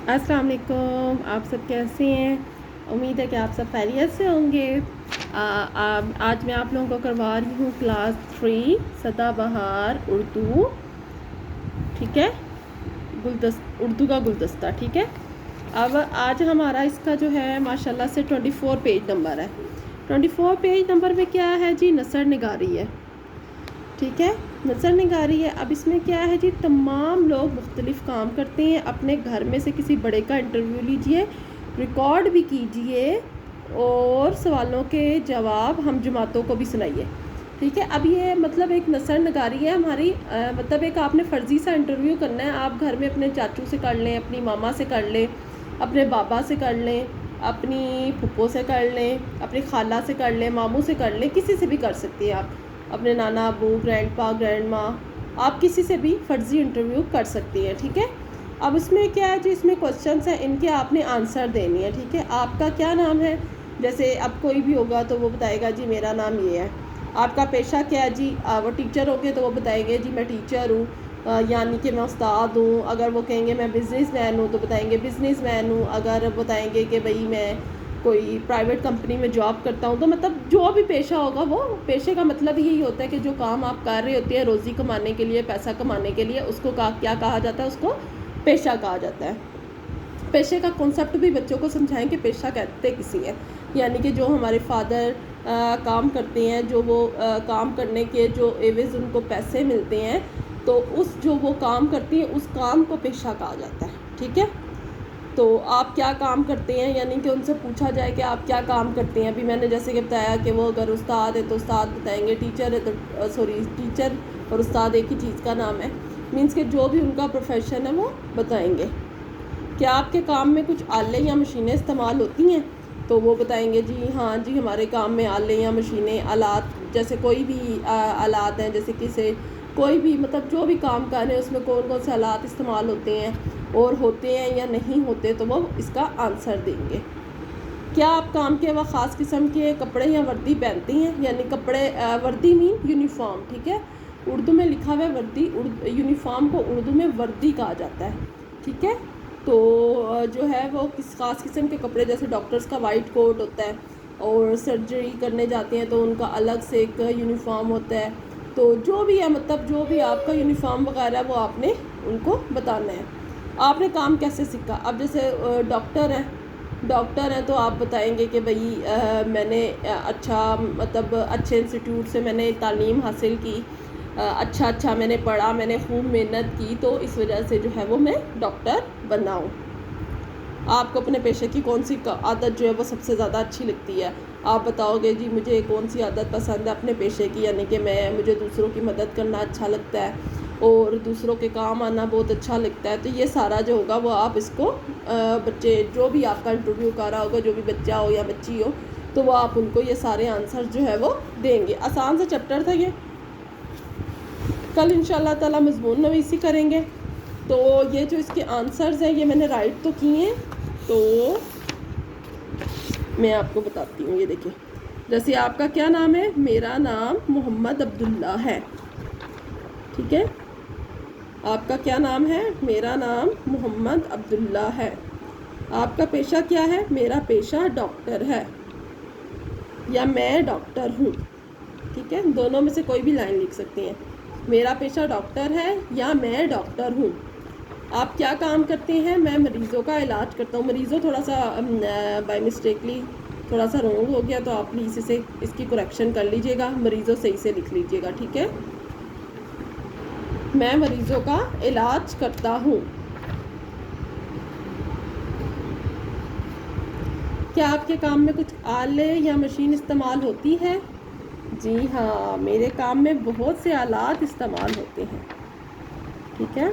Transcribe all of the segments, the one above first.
अस्सलाम वालेकुम। आप सब कैसे हैं? उम्मीद है कि आप सब खैरियत से होंगे। आज मैं आप लोगों को करवा रही हूँ क्लास 3 सदाबहार उर्दू। ठीक है, उर्दू का गुलदस्ता। ठीक है, अब आज हमारा इसका जो है माशाल्लाह से 24 पेज नंबर है। 24 पेज नंबर में क्या है जी? नसर निगारी है। ठीक है, नज़र निगारी है। अब इसमें क्या है जी, तमाम लोग मुख्तलिफ़ काम करते हैं। अपने घर में से किसी बड़े का इंटरव्यू लीजिए, रिकॉर्ड भी कीजिए और सवालों के जवाब हम जमातों को भी सुनाइए। ठीक है, अब ये मतलब एक नज़र निगारी है हमारी, मतलब एक आपने फ़र्ज़ी सा इंटरव्यू करना है। आप घर में अपने चाचू से कर लें, अपनी मामा से कर लें, अपने बाबा से कर लें, अपनी फुप्पो से कर लें, अपनी खाला से कर लें, मामू से कर लें, किसी से भी कर सकती हैं आप। अपने नाना अबू, ग्रैंडपा, ग्रैंड माँ, आप किसी से भी फ़र्ज़ी इंटरव्यू कर सकती हैं। ठीक है, अब इसमें क्या है जी, इसमें क्वेश्चंस हैं, इनके आपने आंसर देनी है। ठीक है, आपका क्या नाम है? जैसे अब कोई भी होगा तो वो बताएगा जी मेरा नाम ये है। आपका पेशा क्या है जी? वो टीचर होंगे तो वो बताएंगे जी मैं टीचर हूँ, यानी कि मैं उस्ताद हूँ। अगर वो कहेंगे मैं बिज़नेसमैन हूँ तो बताएंगे बिज़नेसमैन हूँ। अगर बताएंगे कि भाई मैं कोई प्राइवेट कंपनी में जॉब करता हूँ, तो मतलब जो भी पेशा होगा, वो पेशे का मतलब यही होता है कि जो काम आप कर रहे होते हैं रोज़ी कमाने के लिए, पैसा कमाने के लिए, उसको क्या कहा जाता है? उसको पेशा कहा जाता है। पेशे का कॉन्सेप्ट भी बच्चों को समझाएं कि पेशा कहते किसी है, यानी कि जो हमारे फादर काम करते हैं, जो वो काम करने के जो एवज़ उनको पैसे मिलते हैं, तो उस जो वो काम करती हैं उस काम को पेशा कहा जाता है। ठीक है, तो आप क्या काम करते हैं, यानी कि उनसे पूछा जाए कि आप क्या काम करते हैं। अभी मैंने जैसे कि बताया कि वो अगर उस्ताद है तो उस्ताद बताएंगे, टीचर है तो टीचर और उस्ताद एक ही चीज़ का नाम है, मीन्स कि जो भी उनका प्रोफेशन है वो बताएंगे। क्या आपके काम में कुछ आले या मशीनें इस्तेमाल होती हैं? तो वो बताएंगे जी हाँ जी, हमारे काम में आले या मशीनें, आलात, जैसे कोई भी आलात हैं, जैसे किसे कोई भी मतलब जो भी काम कर रहे हैं उसमें कौन कौन से आलात इस्तेमाल होते हैं और होते हैं या नहीं होते, तो वो इसका आंसर देंगे। क्या आप काम के वक्त ख़ास किस्म के कपड़े या वर्दी पहनती हैं? यानी कपड़े, वर्दी मीन यूनिफॉर्म। ठीक है, उर्दू में लिखा हुआ है वर्दी, यूनिफॉर्म को उर्दू में वर्दी कहा जाता है। ठीक है, तो जो है वो किस ख़ास किस्म के कपड़े, जैसे डॉक्टर्स का वाइट कोट होता है और सर्जरी करने जाते हैं तो उनका अलग से एक यूनिफॉर्म होता है। तो जो भी है, मतलब जो भी आपका यूनिफॉर्म वगैरह वो आपने उनको बताना है। आपने काम कैसे सीखा? अब जैसे डॉक्टर हैं तो आप बताएंगे कि भाई मैंने अच्छा मतलब अच्छे इंस्टीट्यूट से मैंने तालीम हासिल की, अच्छा मैंने पढ़ा, मैंने खूब मेहनत की, तो इस वजह से जो है वो मैं डॉक्टर बना हूँ। आपको अपने पेशे की कौन सी आदत जो है वो सबसे ज़्यादा अच्छी लगती है? आप बताओगे जी मुझे कौन सी आदत पसंद है अपने पेशे की, यानी कि मुझे दूसरों की मदद करना अच्छा लगता है और दूसरों के काम आना बहुत अच्छा लगता है। तो ये सारा जो होगा वो आप इसको बच्चे, जो भी आपका इंटरव्यू कर रहा होगा, जो भी बच्चा हो या बच्ची हो, तो वो आप उनको ये सारे आंसर जो है वो देंगे। आसान सा चैप्टर था ये। कल इंशाल्लाह ताला मज़मून नवीसी करेंगे। तो ये जो इसके आंसर्स हैं ये मैंने राइट तो किए हैं, तो मैं आपको बताती हूँ। ये देखिए, जैसे आपका क्या नाम है? मेरा नाम मोहम्मद अब्दुल्ला है। ठीक है, आपका क्या नाम है? मेरा नाम मोहम्मद अब्दुल्ला है। आपका पेशा क्या है? मेरा पेशा डॉक्टर है या मैं डॉक्टर हूँ। ठीक है, दोनों में से कोई भी लाइन लिख सकते हैं। मेरा पेशा डॉक्टर है या मैं डॉक्टर हूँ। आप क्या काम करते हैं? मैं मरीज़ों का इलाज करता हूँ। मरीज़ों थोड़ा सा बाय मिस्टेकली थोड़ा सा रॉन्ग हो गया, तो आप प्लीज़ इसकी करेक्शन कर लीजिएगा, मरीज़ों सही से लिख लीजिएगा। ठीक है, मैं मरीज़ों का इलाज करता हूँ। क्या आपके काम में कुछ आले या मशीन इस्तेमाल होती है? जी हाँ, मेरे काम में बहुत से आलात इस्तेमाल होते हैं। ठीक है,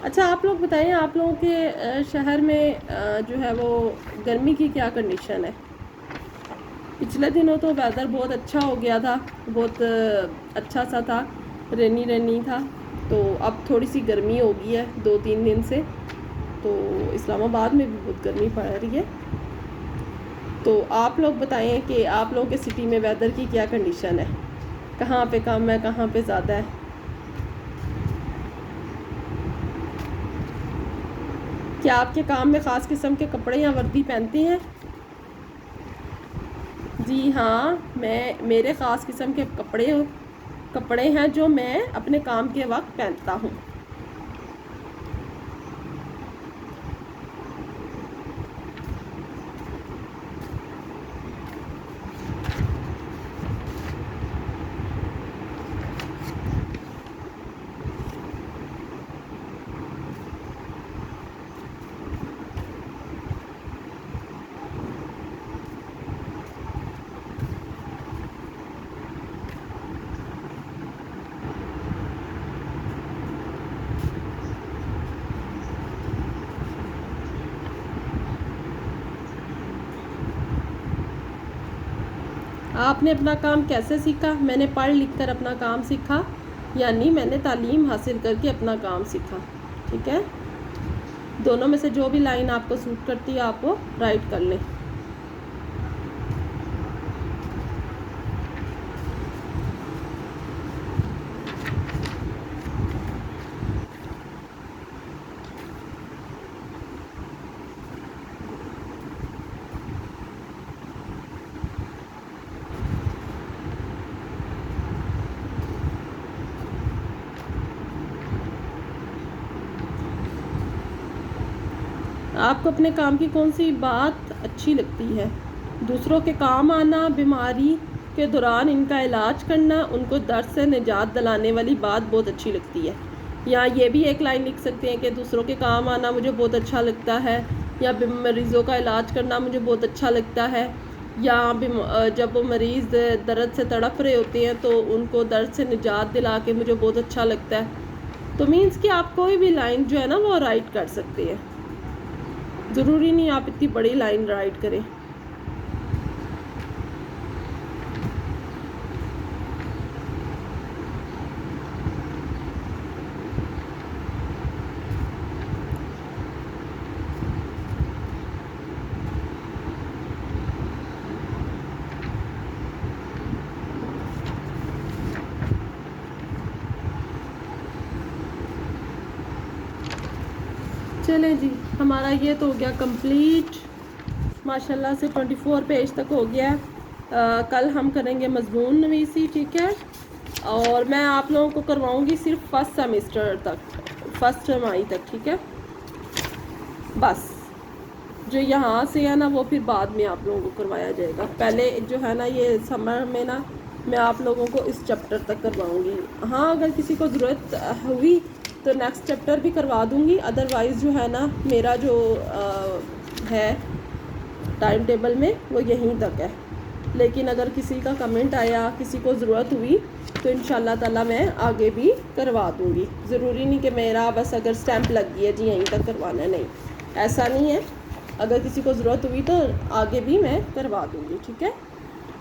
अच्छा आप लोग बताएं, आप लोगों के शहर में जो है वो गर्मी की क्या कंडीशन है? पिछले दिनों तो वेदर बहुत अच्छा हो गया था, बहुत अच्छा सा था, रेनी था। तो अब थोड़ी सी गर्मी हो गई है 2-3 दिन से, तो इस्लामाबाद में भी बहुत गर्मी पड़ रही है। तो आप लोग बताएं कि आप लोगों के सिटी में वेदर की क्या कंडीशन है, कहाँ पे कम है, कहाँ पे ज़्यादा है? کیا آپ کے کام میں خاص قسم کے کپڑے یا وردی پہنتے ہیں؟ جی ہاں، میرے خاص قسم کے کپڑے ہیں جو میں اپنے کام کے وقت پہنتا ہوں۔ آپ نے اپنا کام کیسے سیکھا؟ میں نے پڑھ لکھ کر اپنا کام سیکھا، یعنی میں نے تعلیم حاصل کر کے اپنا کام سیکھا۔ ٹھیک ہے، دونوں میں سے جو بھی لائن آپ کو سوٹ کرتی ہے آپ وہ رائٹ کر لیں۔ آپ کو اپنے کام کی کون سی بات اچھی لگتی ہے؟ دوسروں کے کام آنا، بیماری کے دوران ان کا علاج کرنا، ان کو درد سے نجات دلانے والی بات بہت اچھی لگتی ہے۔ یا یہ بھی ایک لائن لکھ سکتے ہیں کہ دوسروں کے کام آنا مجھے بہت اچھا لگتا ہے، یا مریضوں کا علاج کرنا مجھے بہت اچھا لگتا ہے، یا جب وہ مریض درد سے تڑپ رہے ہوتے ہیں تو ان کو درد سے نجات دلا کے مجھے بہت اچھا لگتا ہے۔ تو مینس کہ آپ کوئی بھی لائن جو ہے نا وہ رائٹ کر سکتے ہیں، ضروری نہیں آپ اتنی بڑی لائن رائٹ کریں۔ چلیں جی، ہمارا یہ تو ہو گیا کمپلیٹ، ماشاءاللہ سے 24 پیج تک ہو گیا ہے۔ کل ہم کریں گے مضمون نویسی، ٹھیک ہے، اور میں آپ لوگوں کو کرواؤں گی صرف فرسٹ سیمسٹر تک، فرسٹ سیمائی تک، ٹھیک ہے، بس جو یہاں سے ہے نا وہ پھر بعد میں آپ لوگوں کو کروایا جائے گا۔ پہلے جو ہے نا یہ سمر میں نا میں آپ لوگوں کو اس چیپٹر تک کرواؤں گی۔ ہاں اگر کسی کو ضرورت ہوئی تو نیکسٹ چیپٹر بھی کروا دوں گی، ادروائز جو ہے نا میرا جو ہے ٹائم ٹیبل میں وہ یہیں تک ہے۔ لیکن اگر کسی کا کمنٹ آیا، کسی کو ضرورت ہوئی تو انشاءاللہ تعالیٰ میں آگے بھی کروا دوں گی۔ ضروری نہیں کہ میرا بس اگر سٹیمپ لگ گئی ہے جی یہیں تک کروانا ہے، نہیں، ایسا نہیں ہے۔ اگر کسی کو ضرورت ہوئی تو آگے بھی میں کروا دوں گی، ٹھیک ہے۔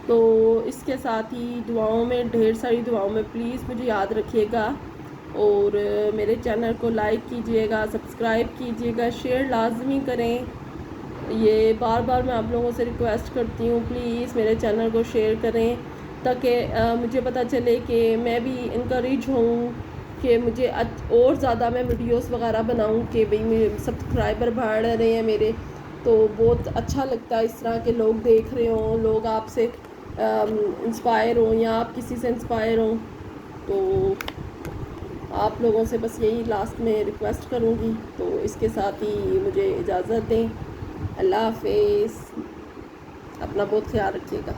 تو اس کے ساتھ ہی دعاؤں میں، ڈھیر ساری دعاؤں میں پلیز مجھے یاد رکھیے گا، اور میرے چینل کو لائک کیجئے گا، سبسکرائب کیجئے گا، شیئر لازمی کریں۔ یہ بار بار میں آپ لوگوں سے ریکویسٹ کرتی ہوں، پلیز میرے چینل کو شیئر کریں تاکہ مجھے پتہ چلے کہ میں بھی انکریج ہوں کہ مجھے اور زیادہ میں ویڈیوز وغیرہ بناؤں کہ بھئی میرے سبسکرائبر بڑھ رہے ہیں میرے، تو بہت اچھا لگتا ہے اس طرح کے لوگ دیکھ رہے ہوں، لوگ آپ سے انسپائر ہوں یا آپ کسی سے انسپائر ہوں۔ تو آپ لوگوں سے بس یہی لاسٹ میں ریکویسٹ کروں گی۔ تو اس کے ساتھ ہی مجھے اجازت دیں، اللہ حافظ، اپنا بہت خیال رکھیے گا۔